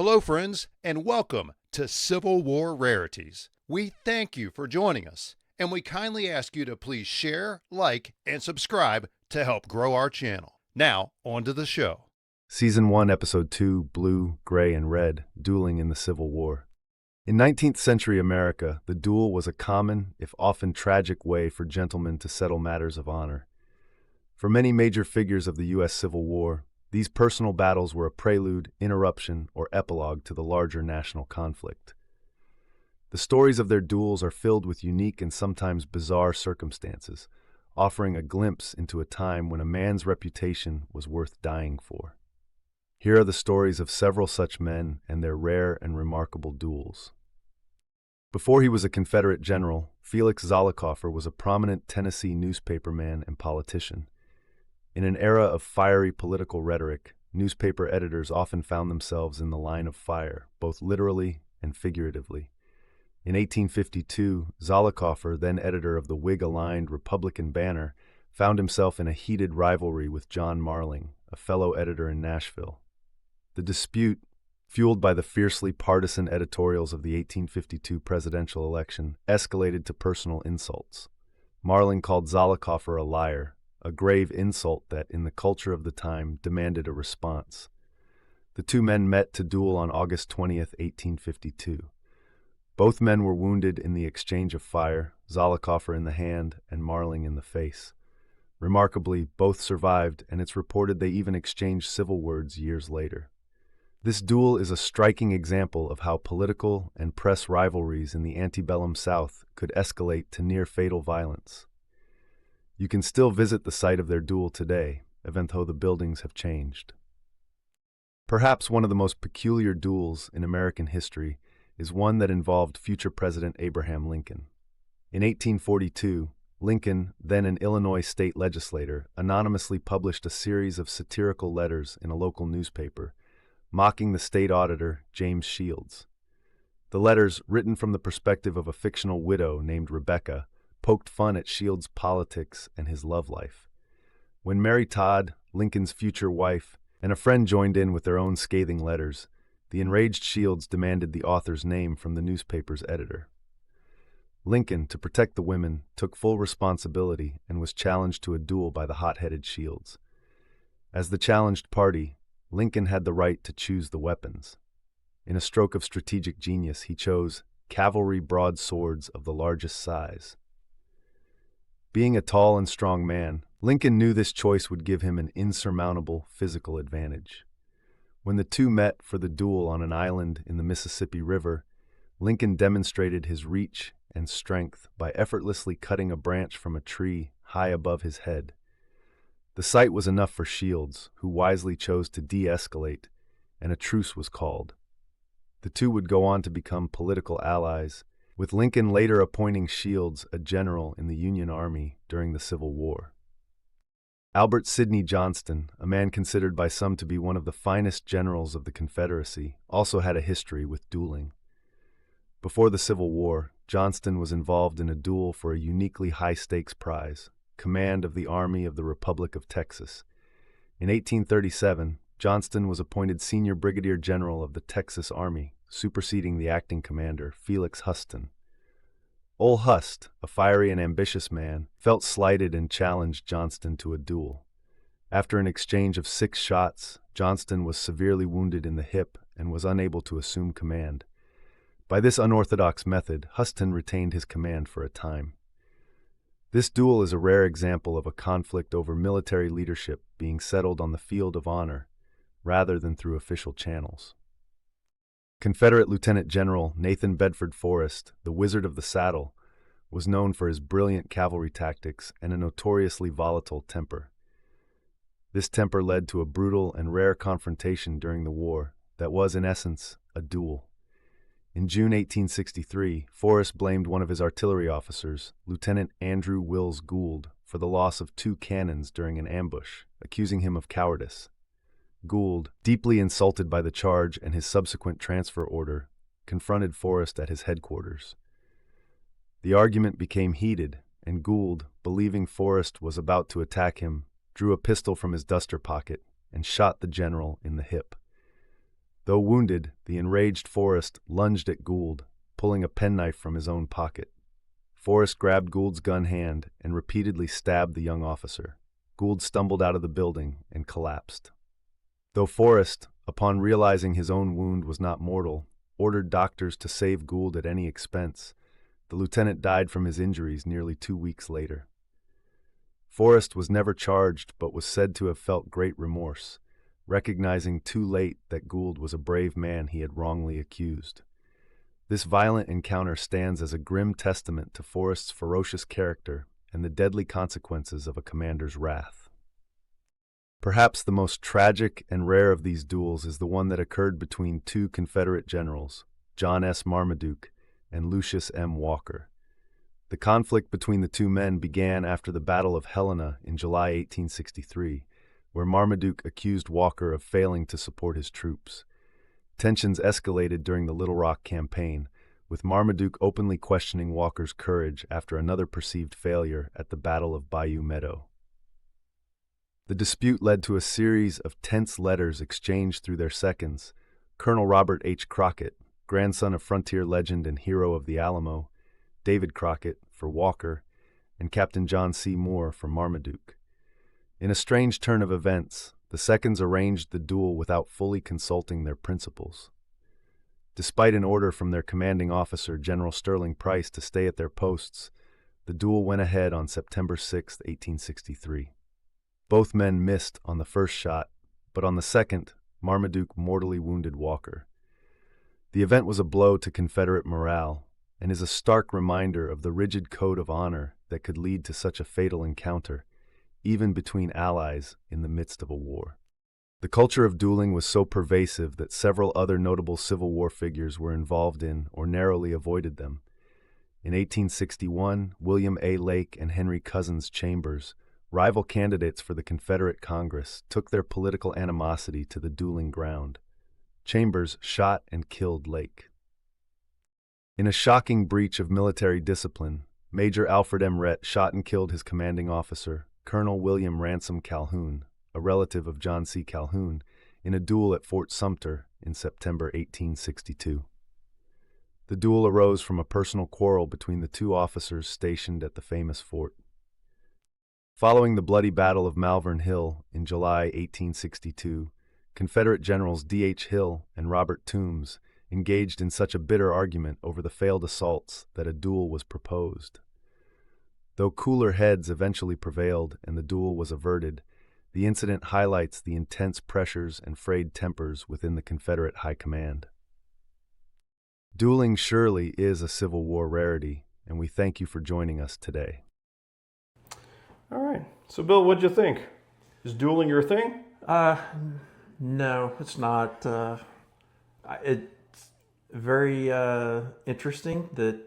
Hello, friends, and welcome to Civil War Rarities. We thank you for joining us, and we kindly ask you to please share, like, and subscribe to help grow our channel. Now, on to the show. Season 1, Episode 2, Blue, Gray, and Red, Dueling in the Civil War. In 19th century America, the duel was a common, if often tragic, way for gentlemen to settle matters of honor. For many major figures of the U.S. Civil War, these personal battles were a prelude, interruption, or epilogue to the larger national conflict. The stories of their duels are filled with unique and sometimes bizarre circumstances, offering a glimpse into a time when a man's reputation was worth dying for. Here are the stories of several such men and their rare and remarkable duels. Before he was a Confederate general, Felix Zollicoffer was a prominent Tennessee newspaperman and politician. In an era of fiery political rhetoric, newspaper editors often found themselves in the line of fire, both literally and figuratively. In 1852, Zollicoffer, then editor of the Whig-aligned Republican Banner, found himself in a heated rivalry with John Marling, a fellow editor in Nashville. The dispute, fueled by the fiercely partisan editorials of the 1852 presidential election, escalated to personal insults. Marling called Zollicoffer a liar, a grave insult that, in the culture of the time, demanded a response. The two men met to duel on August 20th, 1852. Both men were wounded in the exchange of fire, Zollicoffer in the hand and Marling in the face. Remarkably, both survived, and it's reported they even exchanged civil words years later. This duel is a striking example of how political and press rivalries in the antebellum South could escalate to near-fatal violence. You can still visit the site of their duel today, even though the buildings have changed. Perhaps one of the most peculiar duels in American history is one that involved future President Abraham Lincoln. In 1842, Lincoln, then an Illinois state legislator, anonymously published a series of satirical letters in a local newspaper, mocking the state auditor, James Shields. The letters, written from the perspective of a fictional widow named Rebecca, poked fun at Shields' politics and his love life. When Mary Todd, Lincoln's future wife, and a friend joined in with their own scathing letters, the enraged Shields demanded the author's name from the newspaper's editor. Lincoln, to protect the women, took full responsibility and was challenged to a duel by the hot-headed Shields. As the challenged party, Lincoln had the right to choose the weapons. In a stroke of strategic genius, he chose cavalry broadswords of the largest size. Being a tall and strong man, Lincoln knew this choice would give him an insurmountable physical advantage. When the two met for the duel on an island in the Mississippi River, Lincoln demonstrated his reach and strength by effortlessly cutting a branch from a tree high above his head. The sight was enough for Shields, who wisely chose to de-escalate, and a truce was called. The two would go on to become political allies, with Lincoln later appointing Shields a general in the Union Army during the Civil War. Albert Sidney Johnston, a man considered by some to be one of the finest generals of the Confederacy, also had a history with dueling. Before the Civil War, Johnston was involved in a duel for a uniquely high-stakes prize, command of the Army of the Republic of Texas. In 1837, Johnston was appointed Senior Brigadier General of the Texas Army, superseding the acting commander, Felix Huston. Ol' Hust, a fiery and ambitious man, felt slighted and challenged Johnston to a duel. After an exchange of 6 shots, Johnston was severely wounded in the hip and was unable to assume command. By this unorthodox method, Huston retained his command for a time. This duel is a rare example of a conflict over military leadership being settled on the field of honor, rather than through official channels. Confederate Lieutenant General Nathan Bedford Forrest, the Wizard of the Saddle, was known for his brilliant cavalry tactics and a notoriously volatile temper. This temper led to a brutal and rare confrontation during the war that was, in essence, a duel. In June 1863, Forrest blamed one of his artillery officers, Lieutenant Andrew Wills Gould, for the loss of 2 cannons during an ambush, accusing him of cowardice. Gould, deeply insulted by the charge and his subsequent transfer order, confronted Forrest at his headquarters. The argument became heated, and Gould, believing Forrest was about to attack him, drew a pistol from his duster pocket and shot the general in the hip. Though wounded, the enraged Forrest lunged at Gould, pulling a penknife from his own pocket. Forrest grabbed Gould's gun hand and repeatedly stabbed the young officer. Gould stumbled out of the building and collapsed. Though Forrest, upon realizing his own wound was not mortal, ordered doctors to save Gould at any expense, the lieutenant died from his injuries nearly 2 weeks later. Forrest was never charged but was said to have felt great remorse, recognizing too late that Gould was a brave man he had wrongly accused. This violent encounter stands as a grim testament to Forrest's ferocious character and the deadly consequences of a commander's wrath. Perhaps the most tragic and rare of these duels is the one that occurred between two Confederate generals, John S. Marmaduke and Lucius M. Walker. The conflict between the two men began after the Battle of Helena in July 1863, where Marmaduke accused Walker of failing to support his troops. Tensions escalated during the Little Rock campaign, with Marmaduke openly questioning Walker's courage after another perceived failure at the Battle of Bayou Meadow. The dispute led to a series of tense letters exchanged through their seconds, Colonel Robert H. Crockett, grandson of frontier legend and hero of the Alamo, David Crockett for Walker, and Captain John C. Moore for Marmaduke. In a strange turn of events, the seconds arranged the duel without fully consulting their principals. Despite an order from their commanding officer, General Sterling Price, to stay at their posts, the duel went ahead on September 6, 1863. Both men missed on the first shot, but on the second, Marmaduke mortally wounded Walker. The event was a blow to Confederate morale and is a stark reminder of the rigid code of honor that could lead to such a fatal encounter, even between allies in the midst of a war. The culture of dueling was so pervasive that several other notable Civil War figures were involved in or narrowly avoided them. In 1861, William A. Lake and Henry Cousins Chambers, rival candidates for the Confederate Congress, took their political animosity to the dueling ground. Chambers shot and killed Lake. In a shocking breach of military discipline, Major Alfred M. Rhett shot and killed his commanding officer, Colonel William Ransom Calhoun, a relative of John C. Calhoun, in a duel at Fort Sumter in September 1862. The duel arose from a personal quarrel between the two officers stationed at the famous fort. Following the bloody Battle of Malvern Hill in July 1862, Confederate Generals D.H. Hill and Robert Toombs engaged in such a bitter argument over the failed assaults that a duel was proposed. Though cooler heads eventually prevailed and the duel was averted, the incident highlights the intense pressures and frayed tempers within the Confederate High Command. Dueling surely is a Civil War rarity, and we thank you for joining us today. All right. So, Bill, what'd you think? Is dueling your thing? No, it's not. It's very interesting that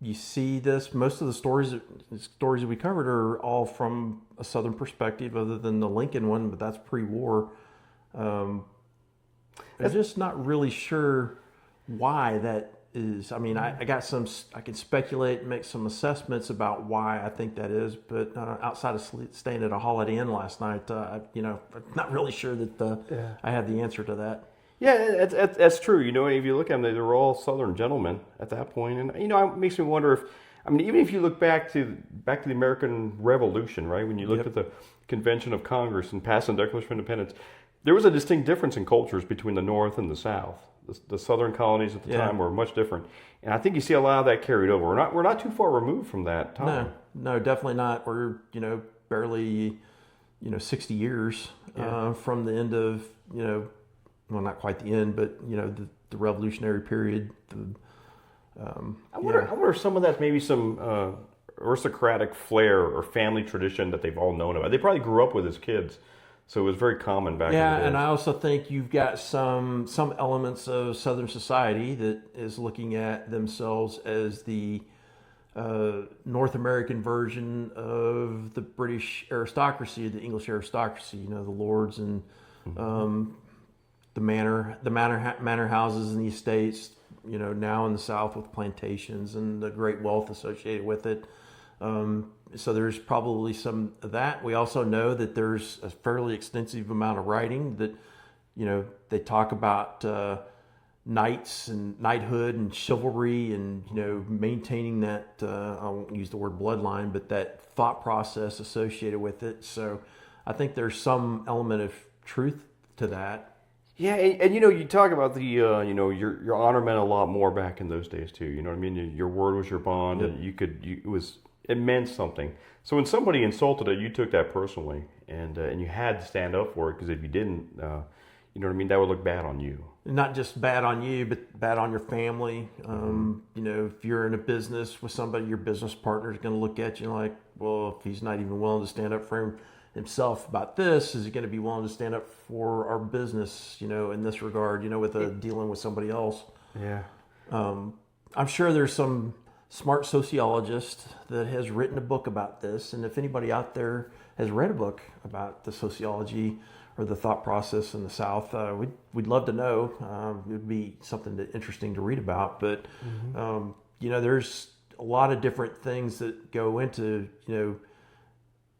you see this. Most of the stories that we covered are all from a Southern perspective, other than the Lincoln one, but that's pre-war. I'm just not really sure why that is. I mean, I can speculate and make some assessments about why I think that is, but outside of staying at a Holiday Inn last night, I'm not really sure that I have the answer to that. Yeah, that's true. If you look at them, they were all Southern gentlemen at that point. And, it makes me wonder even if you look back to the American Revolution, right? When you looked at the Convention of Congress and passing the Declaration of Independence, there was a distinct difference in cultures between the North and the South. The Southern colonies at the time were much different. And I think you see a lot of that carried over. We're not too far removed from that time. No, definitely not. We're, barely, 60 years from the end of, well, not quite the end, but the Revolutionary period. I wonder if some of that's maybe some aristocratic flair or family tradition that they've all known about. They probably grew up with as kids, so it was very common back in the day. Yeah, and I also think you've got some elements of Southern society that is looking at themselves as the North American version of the British aristocracy, the English aristocracy. The lords and the manor houses and the estates, now in the South with plantations and the great wealth associated with it. So there's probably some of that. We also know that there's a fairly extensive amount of writing that they talk about knights and knighthood and chivalry and, maintaining that, I won't use the word bloodline, but that thought process associated with it. So I think there's some element of truth to that. Yeah, and you talk about the, your honor meant a lot more back in those days too. You know what I mean? Your word was your bond, and it meant something. So when somebody insulted it, you took that personally, and you had to stand up for it, because if you didn't, you know what I mean, that would look bad on you. Not just bad on you, but bad on your family. If you're in a business with somebody, your business partner is going to look at you like, well, if he's not even willing to stand up for himself about this, is he going to be willing to stand up for our business, in this regard, with dealing with somebody else? Yeah. I'm sure there's some smart sociologist that has written a book about this, and if anybody out there has read a book about the sociology or the thought process in the South, we'd love to know. It would be something interesting to read about. But there's a lot of different things that go into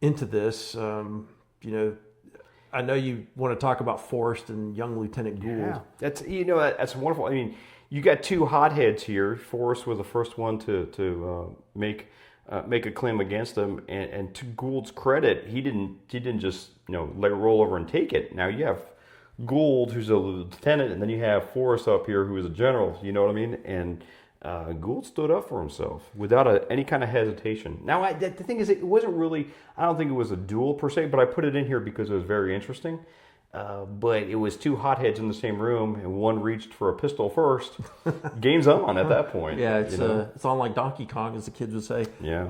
this. I know you want to talk about Forrest and young Lieutenant Gould. Yeah, that's wonderful. I mean, you got two hotheads here. Forrest was the first one to make a claim against him, and to Gould's credit, he didn't just let it roll over and take it. Now you have Gould, who's a lieutenant, and then you have Forrest up here, who is a general. You know what I mean? And Gould stood up for himself without any kind of hesitation. Now, the thing is, it wasn't really, I don't think it was a duel per se, but I put it in here because it was very interesting. But it was two hotheads in the same room, and one reached for a pistol first. Game's on at that point. Yeah, it's on like Donkey Kong, as the kids would say. Yeah.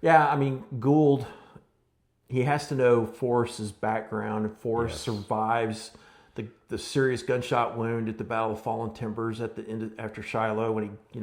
I mean, Gould, he has to know Forrest's background, and Forrest survives the serious gunshot wound at the Battle of Fallen Timbers at the end after Shiloh, when he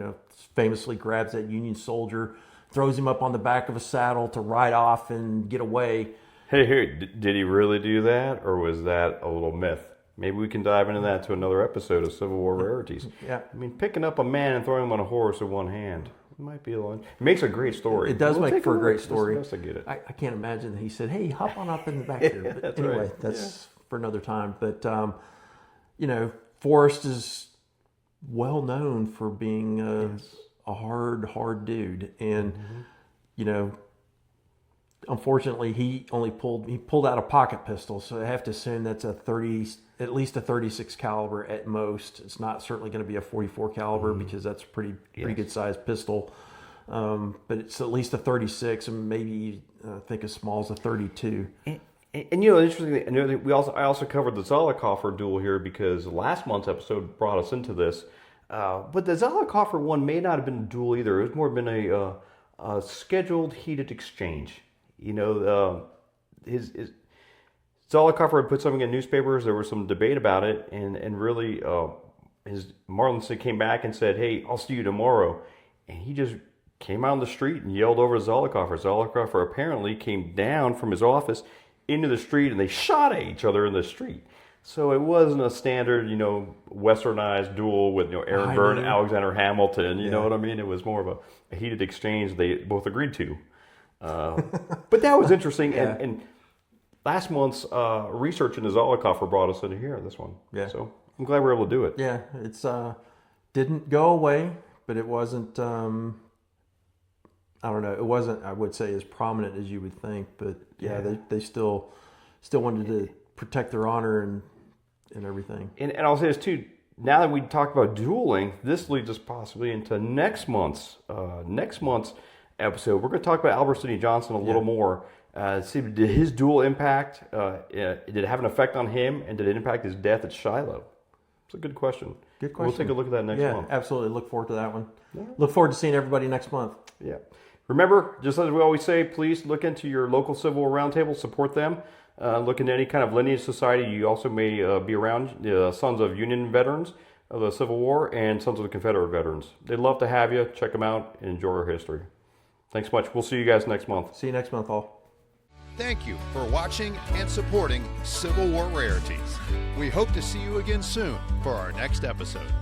famously grabs that Union soldier, throws him up on the back of a saddle to ride off and get away. Hey, did he really do that, or was that a little myth? Maybe we can dive into that to another episode of Civil War Rarities. Yeah. I mean, picking up a man and throwing him on a horse with one hand, it might be a lot. It makes a great story. It does make for a great story. Let's get it. I can't imagine that he said, "Hey, hop on up in the back here." But that's anyway, right. That's for another time. But Forrest is well known for being a hard dude, and unfortunately, he pulled out a pocket pistol, so I have to assume that's at least a 36 caliber at most. It's not certainly going to be a 44 caliber because that's a pretty good sized pistol. But it's at least a 36, and maybe I think as small as a 32. And interestingly, I also covered the Zollicoffer duel here because last month's episode brought us into this. But the Zollicoffer one may not have been a duel either. It was more been a scheduled heated exchange. His Zollicoffer had put something in newspapers. There was some debate about it, and really, Marling came back and said, "Hey, I'll see you tomorrow," and he just came out on the street and yelled over Zollicoffer. Zollicoffer apparently came down from his office into the street, and they shot at each other in the street. So it wasn't a standard, westernized duel with Aaron Burr and Alexander Hamilton. You know what I mean? It was more of a heated exchange they both agreed to. But that was interesting, and last month's research into Zollicoffer brought us into this one. Yeah. So I'm glad we were able to do it. Yeah, it's didn't go away, but it wasn't. I don't know. It wasn't, I would say, as prominent as you would think. But they still wanted to protect their honor and everything. And I'll say this too. Now that we talked about dueling, this leads us possibly into next month's episode. We're going to talk about Albert Sidney Johnston a little more. See, did his duel impact? Did it have an effect on him, and did it impact his death at Shiloh? It's a good question. Good question. We'll take a look at that next month. Yeah, absolutely. Look forward to that one. Yeah. Look forward to seeing everybody next month. Yeah. Remember, just as we always say, please look into your local Civil War Roundtable, support them. Look into any kind of lineage society. You also may be around Sons of Union Veterans of the Civil War and Sons of the Confederate Veterans. They'd love to have you. Check them out and enjoy our history. Thanks much. We'll see you guys next month. See you next month, all. Thank you for watching and supporting Civil War Rarities. We hope to see you again soon for our next episode.